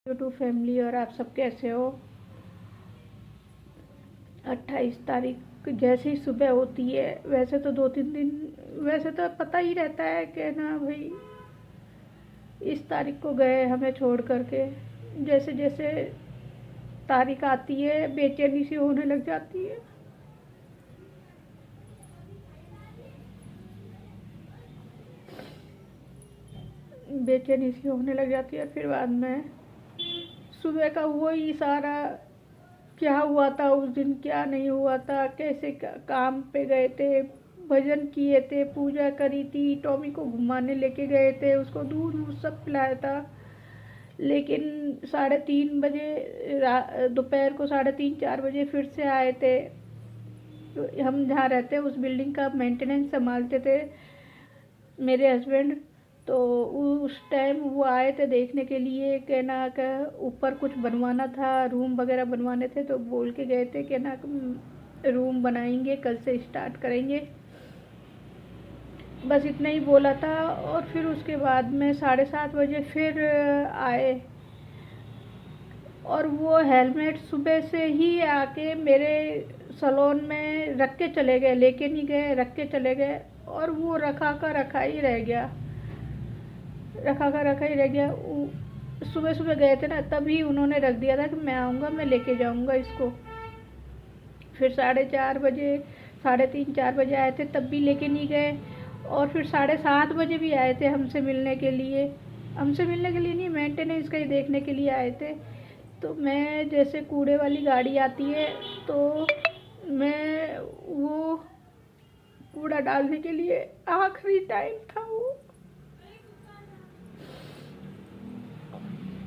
YouTube family, और आप सब कैसे हो। 28 तारीख जैसे ही सुबह होती है, वैसे तो 2-3 दिन वैसे तो पता ही रहता है कि ना भाई इस तारीख को गए हमें छोड़ करके। जैसे जैसे तारीख आती है बेचैनी सी होने लग जाती है। बेचैनी सी होने लग जाती है। फिर बाद में सुबह का वही सारा, क्या हुआ था उस दिन, क्या नहीं हुआ था, कैसे काम पे गए थे, भजन किए थे, पूजा करी थी, टॉमी को घुमाने लेके गए थे, उसको दूध वूध सब पिलाया था। लेकिन 3:30 बजे दोपहर को 3:30-4 बजे फिर से आए थे। तो हम जहाँ रहते हैं उस बिल्डिंग का मेंटेनेंस संभालते थे मेरे हस्बैंड। तो उस टाइम वो आए थे देखने के लिए, कहना का ऊपर कुछ बनवाना था, रूम वगैरह बनवाने थे। तो बोल के गए थे कि ना रूम बनाएंगे, कल से स्टार्ट करेंगे, बस इतना ही बोला था। और फिर उसके बाद में 7:30 बजे फिर आए, और वो हेलमेट सुबह से ही आके मेरे सलोन में रख के चले गए, लेके नहीं गए, रख के चले गए। और वो रखा का रखा ही रह गया, रखा का रखा ही रह गया। सुबह सुबह गए थे ना, तभी उन्होंने रख दिया था कि मैं आऊँगा, मैं लेके जाऊँगा इसको। फिर 4:30 बजे 3:30-4 बजे आए थे, तब भी लेके नहीं गए। और फिर 7:30 बजे भी आए थे हमसे मिलने के लिए। हमसे मिलने के लिए नहीं, मेंटेनेंस का ही देखने के लिए आए थे। तो मैं, जैसे कूड़े वाली गाड़ी आती है, तो मैं वो कूड़ा डालने के लिए, आखिरी टाइम था वो,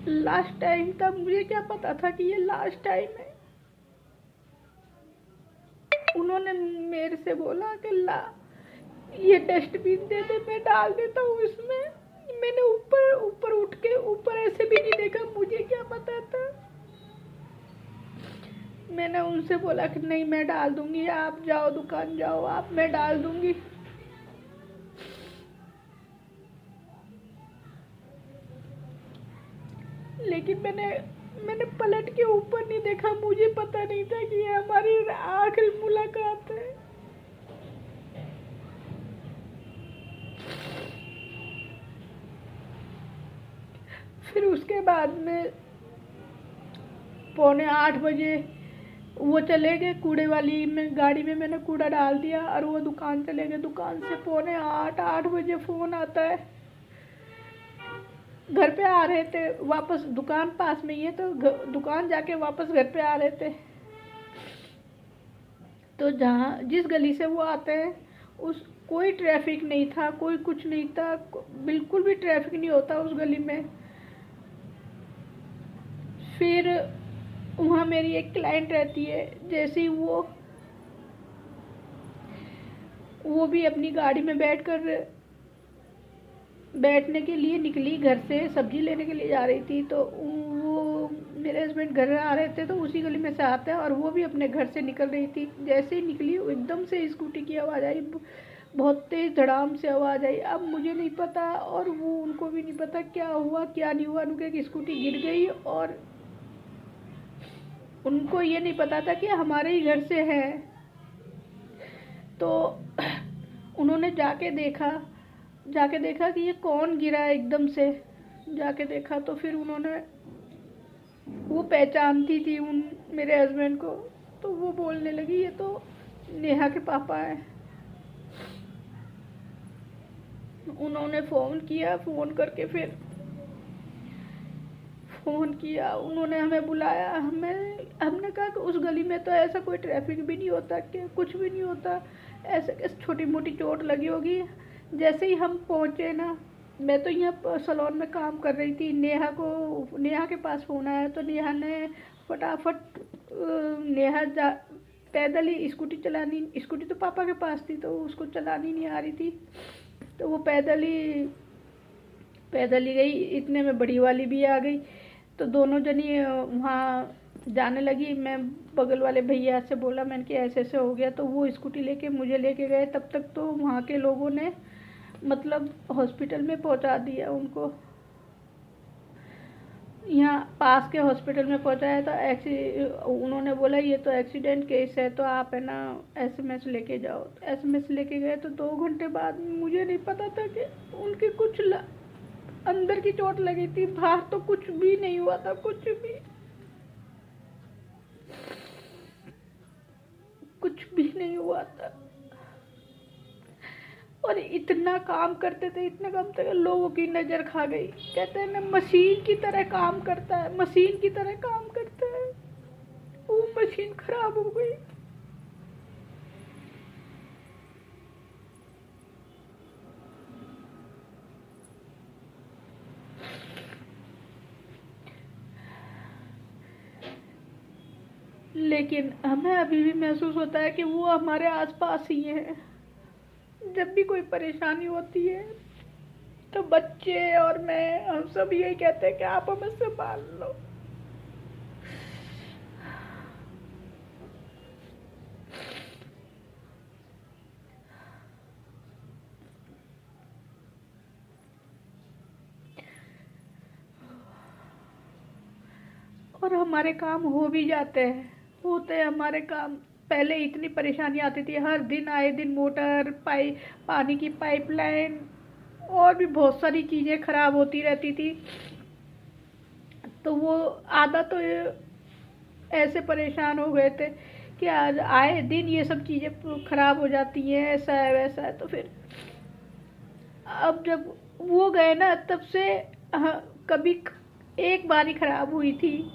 लास्ट टाइम था। मुझे क्या पता था कि ये लास्ट टाइम है। उन्होंने मेरे से बोला कि ला ये डस्टबिन दे दे, मैं डाल देता हूँ इसमें। मैंने ऊपर ऊपर उठ के ऊपर ऐसे भी नहीं देखा, मुझे क्या पता था। मैंने उनसे बोला कि नहीं मैं डाल दूंगी, आप जाओ दुकान जाओ आप, मैं डाल दूंगी। लेकिन मैंने पलट के ऊपर नहीं देखा, मुझे पता नहीं था कि ये हमारी आखिरी मुलाकात है। फिर उसके बाद में 7:45 बजे वो चले गए कूड़े वाली में, गाड़ी में मैंने कूड़ा डाल दिया, और वो दुकान चले गए। दुकान से 7:45-8 बजे फ़ोन आता है। घर पे आ रहे थे वापस, दुकान पास में ही है, तो दुकान जाके वापस घर पे आ रहे थे। तो जहाँ जिस गली से वो आते हैं उस कोई ट्रैफिक नहीं था, कोई कुछ नहीं था, बिल्कुल भी ट्रैफिक नहीं होता उस गली में। फिर वहाँ मेरी एक क्लाइंट रहती है, जैसे ही वो भी अपनी गाड़ी में बैठने के लिए निकली, घर से सब्जी लेने के लिए जा रही थी। तो वो मेरे हस्बैंड घर आ रहे थे, तो उसी गली में से आते हैं, और वो भी अपने घर से निकल रही थी। जैसे ही निकली एकदम से स्कूटी की आवाज़ आई, बहुत तेज धड़ाम से आवाज़ आई। अब मुझे नहीं पता, और वो उनको भी नहीं पता क्या हुआ क्या नहीं हुआ। उनके स्कूटी गिर गई, और उनको ये नहीं पता था कि हमारे ही घर से है। तो उन्होंने जाके देखा कि ये कौन गिरा एकदम से। जाके देखा तो फिर वो पहचानती थी मेरे हस्बैंड को। तो वो बोलने लगी ये तो नेहा के पापा हैं। उन्होंने फ़ोन किया, उन्होंने हमें बुलाया। हमने कहा कि उस गली में तो ऐसा कोई ट्रैफिक भी नहीं होता, कि कुछ भी नहीं होता, ऐसे छोटी मोटी चोट लगी होगी। जैसे ही हम पहुँचे ना, मैं तो यहाँ सलोन में काम कर रही थी, नेहा के पास फ़ोन आया। तो नेहा ने फटाफट पैदल ही स्कूटी तो पापा के पास थी, तो उसको चलानी नहीं आ रही थी। तो वो पैदल ही गई, इतने में बड़ी वाली भी आ गई। तो दोनों जनी वहाँ जाने लगी। मैं बगल वाले भैया से बोला, मैंने कि ऐसे ऐसे हो गया। तो वो स्कूटी लेके मुझे लेके गए। तब तक तो वहाँ के लोगों ने मतलब हॉस्पिटल में पहुँचा दिया उनको। यहाँ पास के हॉस्पिटल में पहुँचाया तो उन्होंने बोला ये तो एक्सीडेंट केस है, तो आप है ना एसएमएस लेके जाओ। एसएमएस लेके गए तो 2 घंटे बाद मुझे नहीं पता था कि उनके अंदर की चोट लगी थी, बाहर तो कुछ भी नहीं हुआ था, कुछ भी नहीं हुआ था। और इतना काम करते थे, इतना काम करते, लोगों की नजर खा गई। कहते हैं ना मशीन की तरह काम करता है, मशीन की तरह काम करता है। वो मशीन खराब हो गई। लेकिन हमें अभी भी महसूस होता है कि वो हमारे आसपास ही है। जब भी कोई परेशानी होती है तो बच्चे और मैं, हम सब यही कहते हैं कि आप हमें संभाल लो। और हमारे काम हो भी जाते हैं, होते हैं हमारे काम। पहले इतनी परेशानी आती थी, हर दिन आए दिन मोटर, पानी की पाइपलाइन और भी बहुत सारी चीज़ें खराब होती रहती थी। तो वो आधा तो ऐसे परेशान हो गए थे कि आज आए दिन ये सब चीज़ें खराब हो जाती हैं, ऐसा है वैसा है। तो फिर अब जब वो गए ना, तब से कभी एक बार ही खराब हुई थी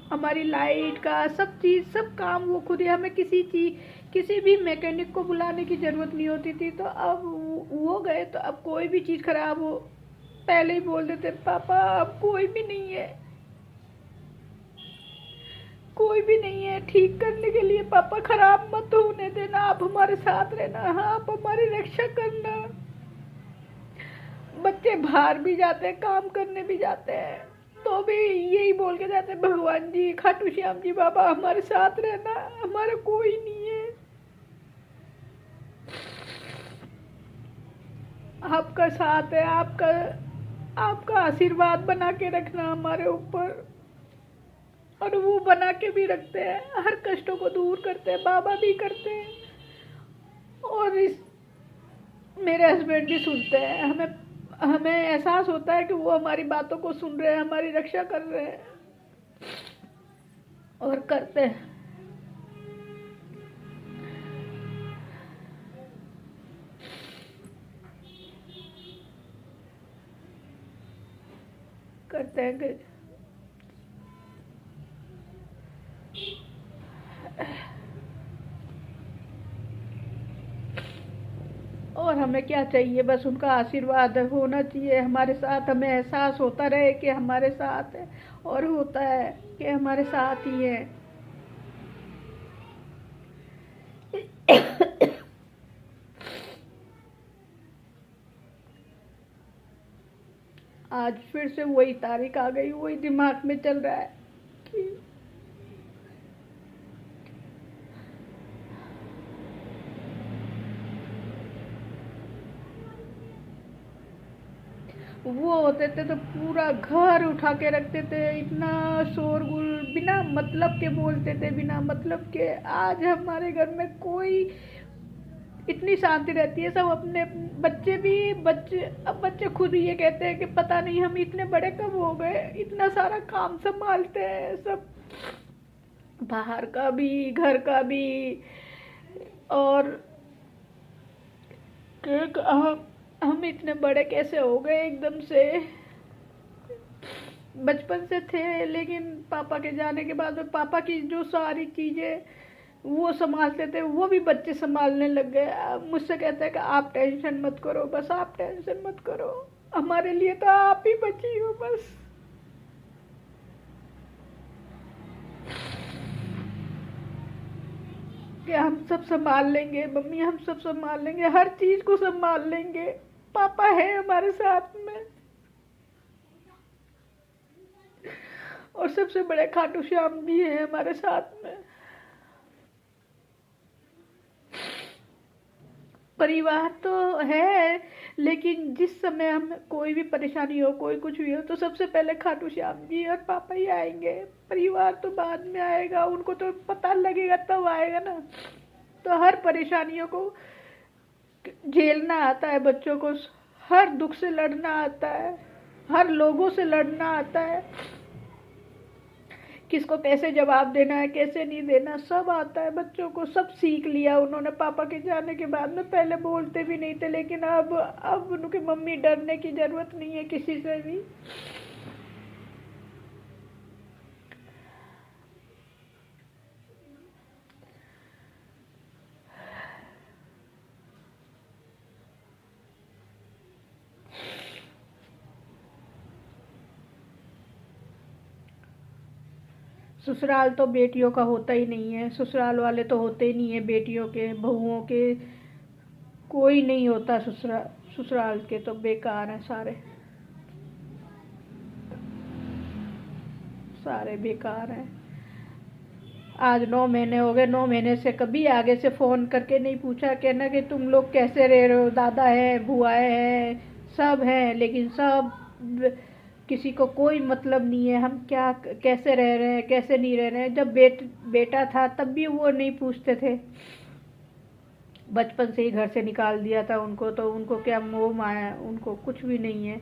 हमारी लाइट का, सब चीज़, सब काम वो खुद ही, हमें किसी भी मैकेनिक को बुलाने की ज़रूरत नहीं होती थी। तो अब वो गए तो अब कोई भी चीज़ खराब हो पहले ही बोल देते, पापा अब कोई भी नहीं है, कोई भी नहीं है ठीक करने के लिए। पापा खराब मत होने देना, आप हमारे साथ रहना, हाँ आप हमारी रक्षा करना। बच्चे बाहर भी जाते हैं, काम करने भी जाते हैं, तो भी यही बोल के जाते हैं, भगवान जी, खाटू श्याम जी बाबा हमारे साथ रहना, हमारा कोई नहीं है, आपका साथ है, आपका आशीर्वाद बना के रखना हमारे ऊपर। और वो बना के भी रखते हैं, हर कष्टों को दूर करते हैं, बाबा भी करते हैं। और मेरे हस्बैंड भी सुनते हैं। हमें एहसास होता है कि वो हमारी बातों को सुन रहे हैं, हमारी रक्षा कर रहे हैं और करते हैं। करते हैं कि और हमें क्या चाहिए, बस उनका आशीर्वाद होना चाहिए हमारे साथ। हमें एहसास होता रहे कि हमारे साथ है, और होता है कि हमारे साथ ही है। आज फिर से वही तारीख आ गई, वही दिमाग में चल रहा है कि वो होते थे तो पूरा घर उठा के रखते थे, इतना शोरगुल, बिना मतलब के बोलते थे, बिना मतलब के। आज हमारे घर में कोई, इतनी शांति रहती है, सब अपने अब बच्चे खुद ये कहते हैं कि पता नहीं हम इतने बड़े कब हो गए, इतना सारा काम संभालते हैं सब, बाहर का भी घर का भी। और हम इतने बड़े कैसे हो गए एकदम से। बचपन से थे, लेकिन पापा के जाने के बाद पापा की जो सारी चीज़ें वो संभालते थे, वो भी बच्चे संभालने लग गए। अब मुझसे कहते हैं कि आप टेंशन मत करो, बस आप टेंशन मत करो, हमारे लिए तो आप ही बची हो बस। कि हम सब संभाल लेंगे मम्मी, हम सब संभाल लेंगे, हर चीज को संभाल लेंगे, पापा है हमारे साथ में। और सबसे बड़े खाटू श्याम भी है हमारे साथ में। परिवार तो है, लेकिन जिस समय हम कोई भी परेशानी हो, कोई कुछ भी हो, तो सबसे पहले खाटू श्याम जी और पापा ही आएंगे। परिवार तो बाद में आएगा, उनको तो पता लगेगा तब आएगा ना। तो हर परेशानियों को झेलना आता है बच्चों को, हर दुख से लड़ना आता है, हर लोगों से लड़ना आता है, किसको कैसे जवाब देना है, कैसे नहीं देना, सब आता है बच्चों को। सब सीख लिया उन्होंने पापा के जाने के बाद में। पहले बोलते भी नहीं थे, लेकिन अब उनकी मम्मी डरने की जरूरत नहीं है किसी से भी। ससुराल तो बेटियों का होता ही नहीं है, ससुराल वाले तो होते ही नहीं है बेटियों के, बहुओं के, कोई नहीं होता ससुराल। ससुराल के तो बेकार हैं सारे, सारे बेकार हैं। आज 9 महीने हो गए, 9 महीने से कभी आगे से फ़ोन करके नहीं पूछा, कहना कि तुम लोग कैसे रह रहे हो, दादा है, बुआएं हैं, सब हैं, लेकिन सब किसी को कोई मतलब नहीं है हम क्या कैसे रह रहे हैं, कैसे नहीं रह रहे हैं। जब बेटा था तब भी वो नहीं पूछते थे, बचपन से ही घर से निकाल दिया था उनको, तो उनको क्या मोह माया, उनको कुछ भी नहीं है।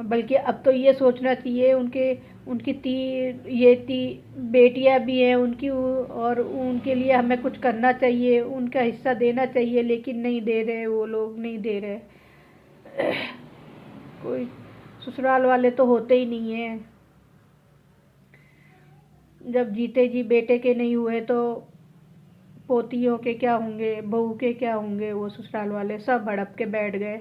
बल्कि अब तो ये सोचना चाहिए उनकी बेटियां भी हैं उनकी, और उनके लिए हमें कुछ करना चाहिए, उनका हिस्सा देना चाहिए, लेकिन नहीं दे रहे, वो लोग नहीं दे रहे। कोई ससुराल वाले तो होते ही नहीं है। जब जीते जी बेटे के नहीं हुए तो पोतियों के क्या होंगे, बहू के क्या होंगे। वो ससुराल वाले सब हड़प के बैठ गए।